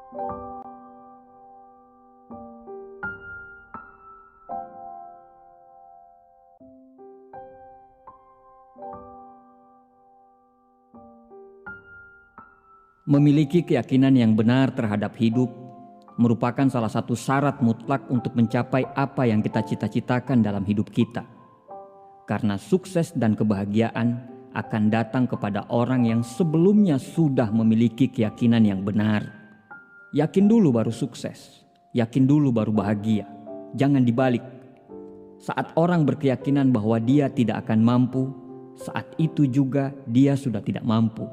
Memiliki keyakinan yang benar terhadap hidup merupakan salah satu syarat mutlak untuk mencapai apa yang kita cita-citakan dalam hidup kita. Karena sukses dan kebahagiaan akan datang kepada orang yang sebelumnya sudah memiliki keyakinan yang benar. Yakin dulu baru sukses, yakin dulu baru bahagia. Jangan dibalik. Saat orang berkeyakinan bahwa dia tidak akan mampu, saat itu juga dia sudah tidak mampu.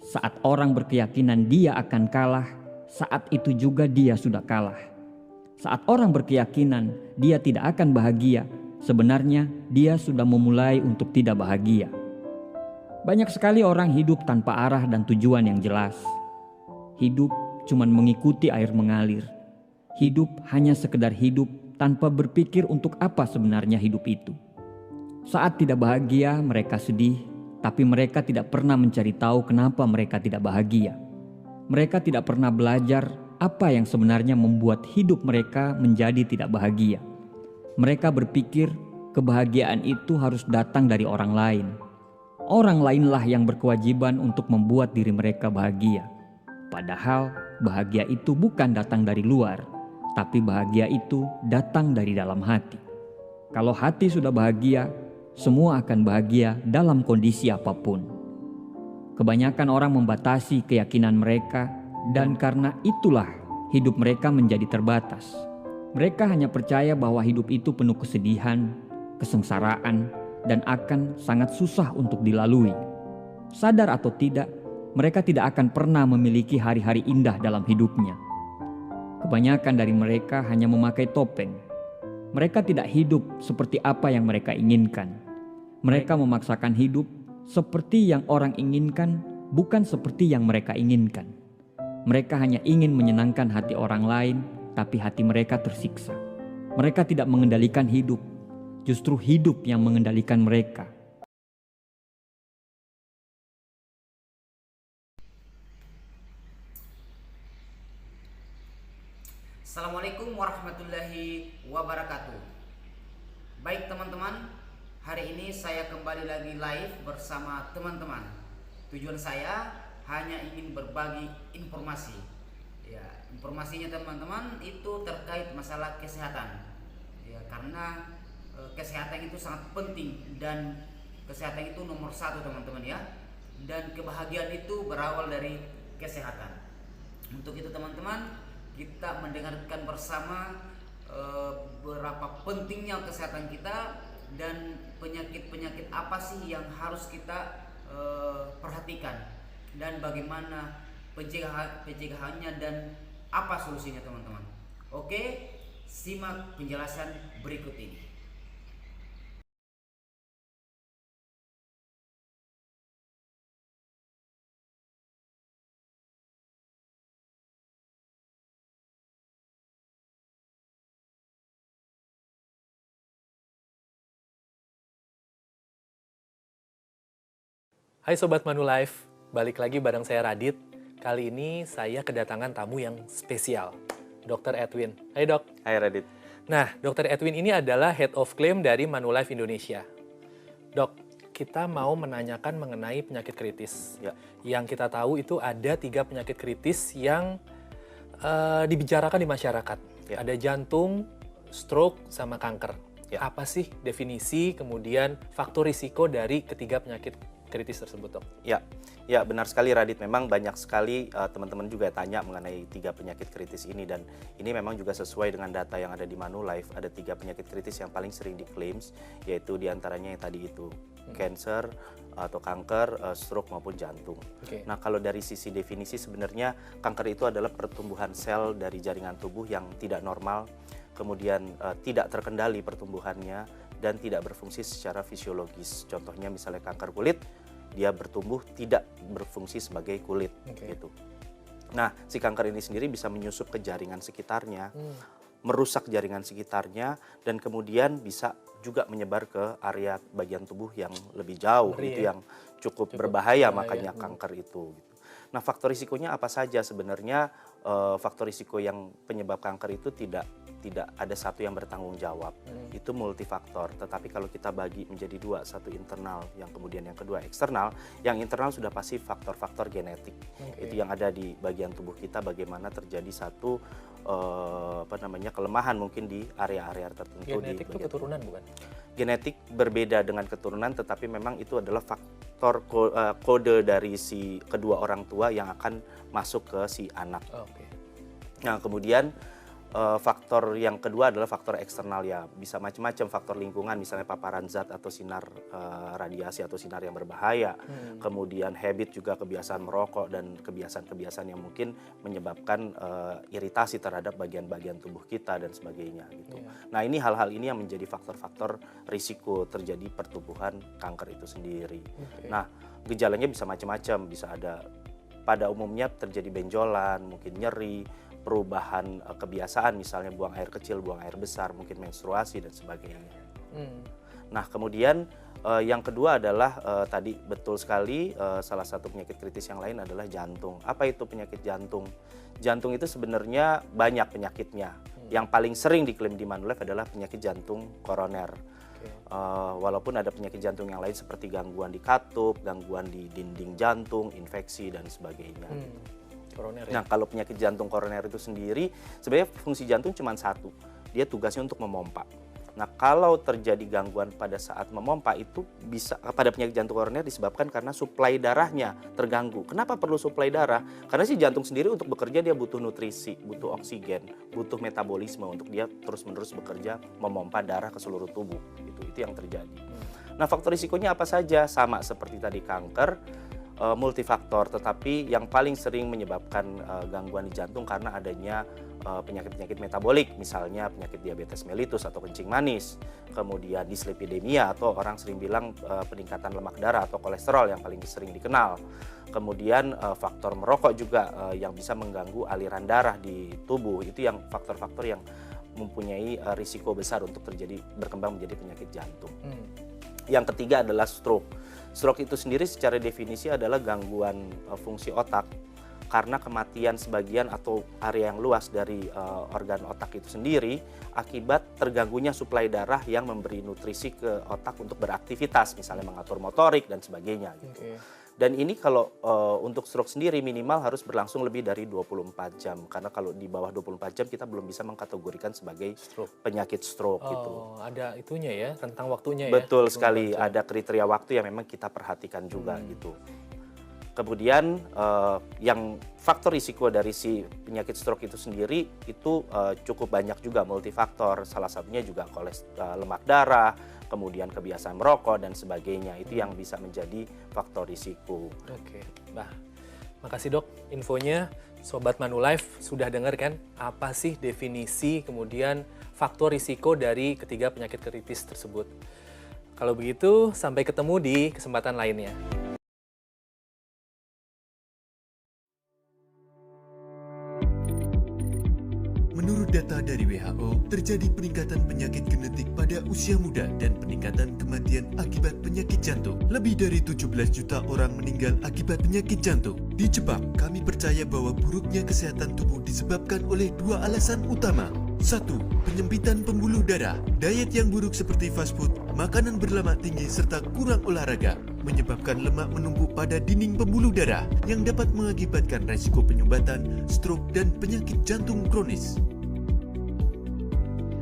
Saat orang berkeyakinan dia akan kalah, saat itu juga dia sudah kalah. Saat orang berkeyakinan dia tidak akan bahagia, sebenarnya dia sudah memulai untuk tidak bahagia. Banyak sekali orang hidup tanpa arah dan tujuan yang jelas. Hidup cuma mengikuti air mengalir. Hidup hanya sekedar hidup tanpa berpikir untuk apa sebenarnya hidup itu. Saat tidak bahagia, mereka sedih. Tapi mereka tidak pernah mencari tahu kenapa mereka tidak bahagia. Mereka tidak pernah belajar apa yang sebenarnya membuat hidup mereka menjadi tidak bahagia. Mereka berpikir kebahagiaan itu harus datang dari orang lain. Orang lainlah yang berkewajiban untuk membuat diri mereka bahagia. Padahal bahagia itu bukan datang dari luar, tapi bahagia itu datang dari dalam hati. Kalau hati sudah bahagia, semua akan bahagia dalam kondisi apapun. Kebanyakan orang membatasi keyakinan mereka dan karena itulah hidup mereka menjadi terbatas. Mereka hanya percaya bahwa hidup itu penuh kesedihan, kesengsaraan, dan akan sangat susah untuk dilalui. Sadar atau tidak, mereka tidak akan pernah memiliki hari-hari indah dalam hidupnya. Kebanyakan dari mereka hanya memakai topeng. Mereka tidak hidup seperti apa yang mereka inginkan. Mereka memaksakan hidup seperti yang orang inginkan, bukan seperti yang mereka inginkan. Mereka hanya ingin menyenangkan hati orang lain, tapi hati mereka tersiksa. Mereka tidak mengendalikan hidup, justru hidup yang mengendalikan mereka. Assalamualaikum warahmatullahi wabarakatuh. Baik teman-teman, hari ini saya kembali lagi live bersama teman-teman. Tujuan saya hanya ingin berbagi informasi. Ya, informasinya teman-teman itu terkait masalah kesehatan. Ya, karena kesehatan itu sangat penting dan kesehatan itu nomor satu teman-teman ya. Dan kebahagiaan itu berawal dari kesehatan. Untuk itu teman-teman, kita mendengarkan bersama berapa pentingnya kesehatan kita dan penyakit-penyakit apa sih yang harus kita perhatikan dan bagaimana pencegahannya dan apa solusinya teman-teman. Oke, simak penjelasan berikut ini. Hai Sobat Manulife, balik lagi bareng saya Radit. Kali ini saya kedatangan tamu yang spesial, Dr. Edwin. Hai Dok. Hai Radit. Nah, Dr. Edwin ini adalah Head of Claim dari Manulife Indonesia. Dok, kita mau menanyakan mengenai penyakit kritis. Ya. Yang kita tahu itu ada 3 penyakit kritis yang dibicarakan di masyarakat. Ya. Ada jantung, stroke, sama kanker. Ya. Apa sih definisi, kemudian faktor risiko dari ketiga penyakit kritis tersebut, Dok? Ya, benar sekali Radit. Memang banyak sekali teman-teman juga tanya mengenai 3 penyakit kritis ini, dan ini memang juga sesuai dengan data yang ada di Manulife. Ada 3 penyakit kritis yang paling sering diklaim, yaitu diantaranya yang tadi itu, cancer atau kanker, stroke maupun jantung. Okay. Nah, kalau dari sisi definisi sebenarnya kanker itu adalah pertumbuhan sel dari jaringan tubuh yang tidak normal, kemudian tidak terkendali pertumbuhannya dan tidak berfungsi secara fisiologis. Contohnya misalnya kanker kulit, dia bertumbuh tidak berfungsi sebagai kulit, gitu. Nah, si kanker ini sendiri bisa menyusup ke jaringan sekitarnya, merusak jaringan sekitarnya, dan kemudian bisa juga menyebar ke area bagian tubuh yang lebih jauh. Itu yang cukup berbahaya, makanya kanker itu. Gitu. Nah, faktor risikonya apa saja? Sebenarnya faktor risiko yang penyebab kanker itu tidak ada satu yang bertanggung jawab. Itu multifaktor. Tetapi kalau kita bagi menjadi dua, satu internal, yang kemudian yang kedua eksternal. Yang internal sudah pasti faktor-faktor genetik. Itu yang ada di bagian tubuh kita, bagaimana terjadi satu kelemahan mungkin di area-area tertentu. Genetik itu keturunan bukan? Genetik berbeda dengan keturunan, tetapi memang itu adalah faktor kode dari si kedua orang tua yang akan masuk ke si anak. Nah, kemudian faktor yang kedua adalah faktor eksternal, ya bisa macam-macam, faktor lingkungan, misalnya paparan zat atau sinar radiasi atau sinar yang berbahaya. Kemudian habit juga, kebiasaan merokok dan kebiasaan-kebiasaan yang mungkin menyebabkan iritasi terhadap bagian-bagian tubuh kita dan sebagainya gitu. Nah, ini hal-hal ini yang menjadi faktor-faktor risiko terjadi pertumbuhan kanker itu sendiri. Nah, gejalanya bisa macam-macam, bisa ada pada umumnya terjadi benjolan, mungkin nyeri, perubahan kebiasaan, misalnya buang air kecil, buang air besar, mungkin menstruasi dan sebagainya. Nah, kemudian yang kedua adalah tadi betul sekali, salah satu penyakit kritis yang lain adalah jantung. Apa itu penyakit jantung? Jantung itu sebenarnya banyak penyakitnya. Yang paling sering diklaim di Manulife adalah penyakit jantung koroner. Walaupun ada penyakit jantung yang lain seperti gangguan di katup, gangguan di dinding jantung, infeksi dan sebagainya. Nah, kalau penyakit jantung koroner itu sendiri, sebenarnya fungsi jantung cuma satu, dia tugasnya untuk memompa. Nah, kalau terjadi gangguan pada saat memompa itu bisa pada penyakit jantung koroner disebabkan karena suplai darahnya terganggu. Kenapa perlu suplai darah? Karena si jantung sendiri untuk bekerja dia butuh nutrisi, butuh oksigen, butuh metabolisme untuk dia terus-menerus bekerja memompa darah ke seluruh tubuh. Itu yang terjadi. Nah, faktor risikonya apa saja? Sama seperti tadi kanker, multifaktor, tetapi yang paling sering menyebabkan gangguan di jantung karena adanya penyakit-penyakit metabolik, misalnya penyakit diabetes mellitus atau kencing manis, kemudian dislipidemia atau orang sering bilang peningkatan lemak darah atau kolesterol yang paling sering dikenal. Kemudian faktor merokok juga yang bisa mengganggu aliran darah di tubuh, itu yang faktor-faktor yang mempunyai risiko besar untuk berkembang menjadi penyakit jantung. Yang ketiga adalah stroke. Stroke itu sendiri secara definisi adalah gangguan fungsi otak karena kematian sebagian atau area yang luas dari organ otak itu sendiri akibat terganggunya suplai darah yang memberi nutrisi ke otak untuk beraktivitas, misalnya mengatur motorik dan sebagainya. Gitu. Dan ini kalau untuk stroke sendiri minimal harus berlangsung lebih dari 24 jam. Karena kalau di bawah 24 jam kita belum bisa mengkategorikan sebagai penyakit stroke gitu. Ada itunya ya, rentang waktunya ya. Betul sekali, ada kriteria waktu yang memang kita perhatikan juga gitu. Kemudian yang faktor risiko dari si penyakit stroke itu sendiri itu cukup banyak juga, multifaktor. Salah satunya juga lemak darah, kemudian kebiasaan merokok dan sebagainya. Itu yang bisa menjadi faktor risiko. Oke, makasih dok infonya. Sobat Manulife sudah dengar kan apa sih definisi kemudian faktor risiko dari ketiga penyakit kritis tersebut. Kalau begitu sampai ketemu di kesempatan lainnya. Menurut data dari WHO, terjadi peningkatan penyakit genetik pada usia muda dan peningkatan kematian akibat penyakit jantung. Lebih dari 17 juta orang meninggal akibat penyakit jantung. Di Jepang, kami percaya bahwa buruknya kesehatan tubuh disebabkan oleh dua alasan utama. 1. Penyempitan pembuluh darah. Diet yang buruk seperti fast food, makanan berlemak tinggi serta kurang olahraga menyebabkan lemak menumpuk pada dinding pembuluh darah yang dapat mengakibatkan resiko penyumbatan, stroke, dan penyakit jantung kronis.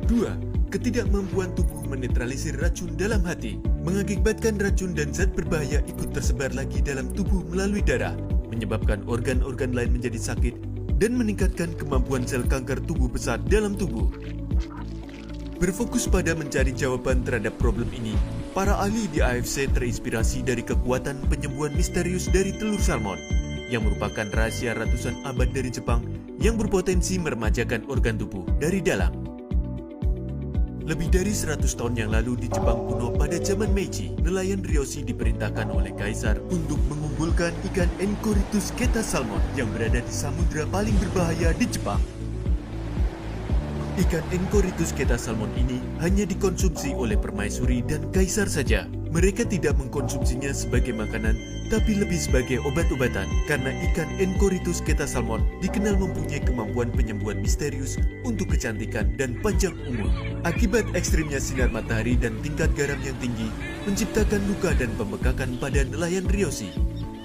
2. Ketidakmampuan tubuh menetralisir racun dalam hati mengakibatkan racun dan zat berbahaya ikut tersebar lagi dalam tubuh melalui darah, menyebabkan organ-organ lain menjadi sakit dan meningkatkan kemampuan sel kanker tubuh besar dalam tubuh. Berfokus pada mencari jawaban terhadap problem ini, para ahli di AFC terinspirasi dari kekuatan penyembuhan misterius dari telur salmon, yang merupakan rahasia ratusan abad dari Jepang yang berpotensi meremajakan organ tubuh dari dalam. Lebih dari 100 tahun yang lalu di Jepang kuno pada zaman Meiji, nelayan Ryoshi diperintahkan oleh kaisar untuk mengumpulkan ikan Enchiritus keta salmon yang berada di samudra paling berbahaya di Jepang. Ikan Enchiritus keta salmon ini hanya dikonsumsi oleh permaisuri dan kaisar saja. Mereka tidak mengkonsumsinya sebagai makanan tapi lebih sebagai obat-obatan karena ikan Encorytus ketasalmon dikenal mempunyai kemampuan penyembuhan misterius untuk kecantikan dan panjang umur. Akibat ekstrimnya sinar matahari dan tingkat garam yang tinggi menciptakan luka dan pembekakan pada nelayan Ryoshi.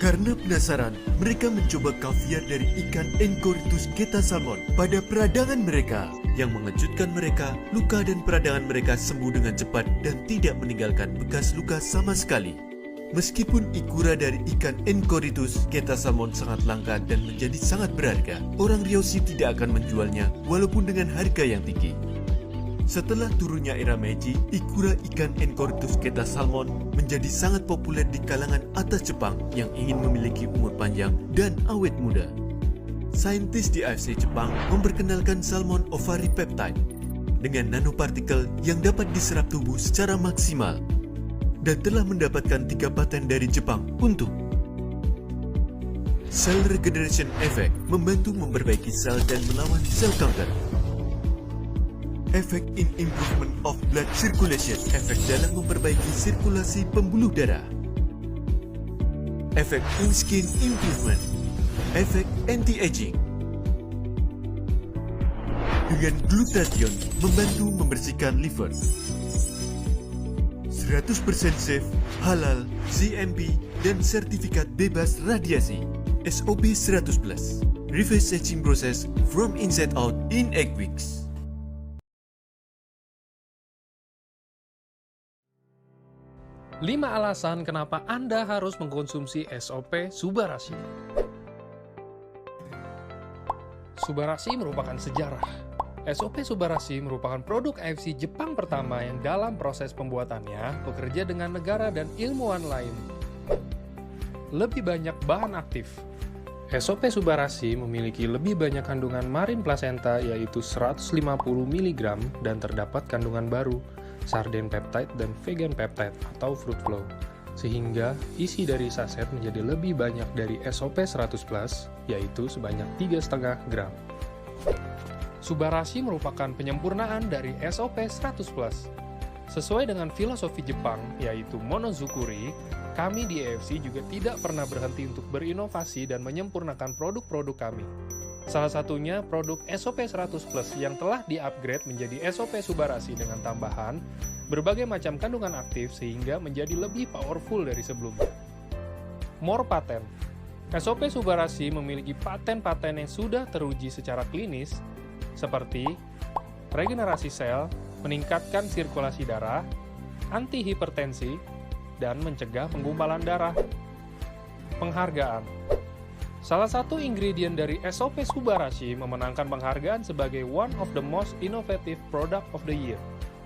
Karena penasaran, mereka mencoba kaviar dari ikan Encorytus ketasalmon pada peradangan mereka. Yang mengejutkan mereka, luka dan peradangan mereka sembuh dengan cepat dan tidak meninggalkan bekas luka sama sekali. Meskipun ikura dari ikan Encorytus ketasalmon sangat langka dan menjadi sangat berharga, orang Ryoshi tidak akan menjualnya walaupun dengan harga yang tinggi. Setelah turunnya era Meiji, ikura ikan Encorytus ketasalmon menjadi sangat populer di kalangan atas Jepang yang ingin memiliki umur panjang dan awet muda. Saintis di AFC Jepang memperkenalkan salmon ovary peptide dengan nanopartikel yang dapat diserap tubuh secara maksimal dan telah mendapatkan 3 paten dari Jepang untuk Cell Regeneration Effect, membantu memperbaiki sel dan melawan sel kanker. Efek in improvement of blood circulation, efek dalam memperbaiki sirkulasi pembuluh darah. Efek in skin improvement, efek anti-aging. Dengan glutathione membantu membersihkan liver. 100% safe, halal, GMP, dan sertifikat bebas radiasi. SOP 100+. Reverse aging process from inside out in 8 weeks. Lima alasan kenapa Anda harus mengkonsumsi SOP Subarashi. Subarashi merupakan sejarah. SOP Subarashi merupakan produk AFC Jepang pertama yang dalam proses pembuatannya bekerja dengan negara dan ilmuwan lain. Lebih banyak bahan aktif. SOP Subarashi memiliki lebih banyak kandungan marin placenta yaitu 150 mg dan terdapat kandungan baru, sarden peptide dan vegan peptide atau fruit flow, sehingga isi dari saset menjadi lebih banyak dari SOP 100+, yaitu sebanyak 3,5 gram. Subarashi merupakan penyempurnaan dari SOP 100+. Sesuai dengan filosofi Jepang, yaitu monozukuri, kami di AFC juga tidak pernah berhenti untuk berinovasi dan menyempurnakan produk-produk kami. Salah satunya produk SOP 100+ yang telah di-upgrade menjadi SOP Subarashi dengan tambahan berbagai macam kandungan aktif sehingga menjadi lebih powerful dari sebelumnya. More patent. SOP Subarashi memiliki paten-paten yang sudah teruji secara klinis seperti regenerasi sel, meningkatkan sirkulasi darah, anti-hipertensi, dan mencegah penggumpalan darah. Penghargaan. Salah satu ingredient dari SOP Subarashi memenangkan penghargaan sebagai One of the Most Innovative Product of the Year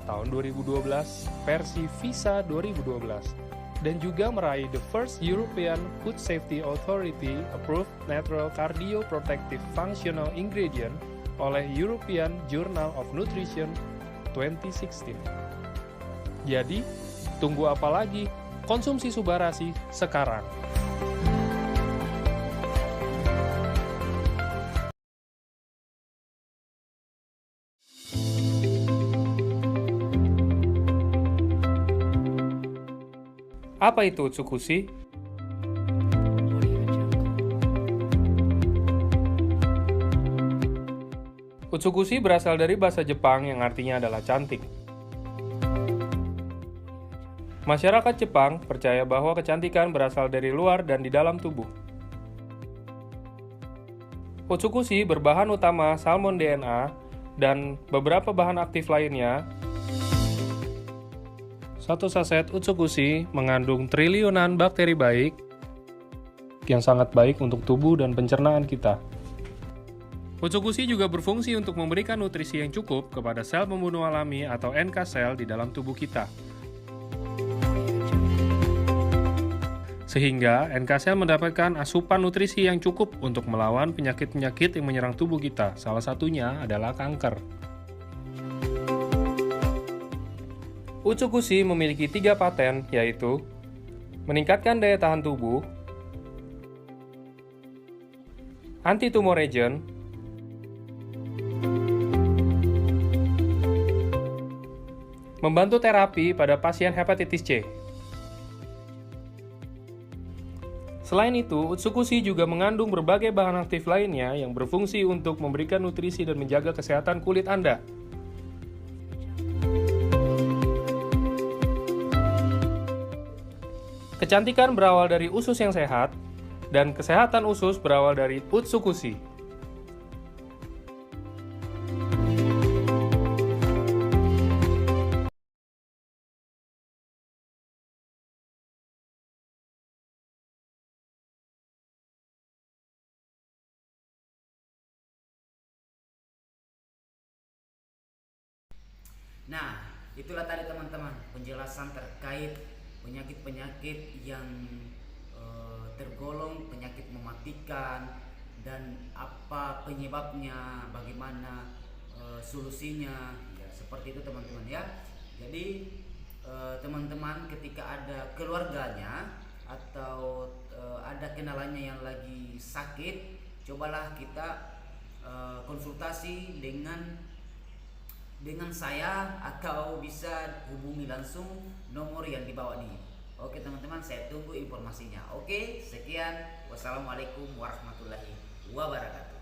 tahun 2012 versi Visa 2012 dan juga meraih the first European Food Safety Authority Approved Natural Cardioprotective Functional Ingredient oleh European Journal of Nutrition 2016. Jadi, tunggu apa lagi? Konsumsi Subarashi sekarang. Apa itu Utsukushi? Utsukushi berasal dari bahasa Jepang yang artinya adalah cantik. Masyarakat Jepang percaya bahwa kecantikan berasal dari luar dan di dalam tubuh. Utsukushi berbahan utama salmon DNA dan beberapa bahan aktif lainnya. Satu saset Utsukushi mengandung triliunan bakteri baik yang sangat baik untuk tubuh dan pencernaan kita. Utsukushi juga berfungsi untuk memberikan nutrisi yang cukup kepada sel pembunuh alami atau NK sel di dalam tubuh kita. Sehingga NK sel mendapatkan asupan nutrisi yang cukup untuk melawan penyakit-penyakit yang menyerang tubuh kita. Salah satunya adalah kanker. Utsukushi memiliki 3 paten, yaitu meningkatkan daya tahan tubuh, anti-tumor agent, membantu terapi pada pasien hepatitis C. Selain itu, Utsukushi juga mengandung berbagai bahan aktif lainnya yang berfungsi untuk memberikan nutrisi dan menjaga kesehatan kulit Anda. Kecantikan berawal dari usus yang sehat, dan kesehatan usus berawal dari Utsukushi. Nah, itulah tadi teman-teman penjelasan terkait penyakit-penyakit yang tergolong penyakit mematikan dan apa penyebabnya, bagaimana solusinya, ya seperti itu teman-teman ya. Jadi teman-teman ketika ada keluarganya atau ada kenalannya yang lagi sakit, cobalah kita konsultasi dengan saya atau bisa hubungi langsung nomor yang di bawah ini. Oke teman-teman, saya tunggu informasinya. Oke, sekian. Wassalamualaikum warahmatullahi wabarakatuh.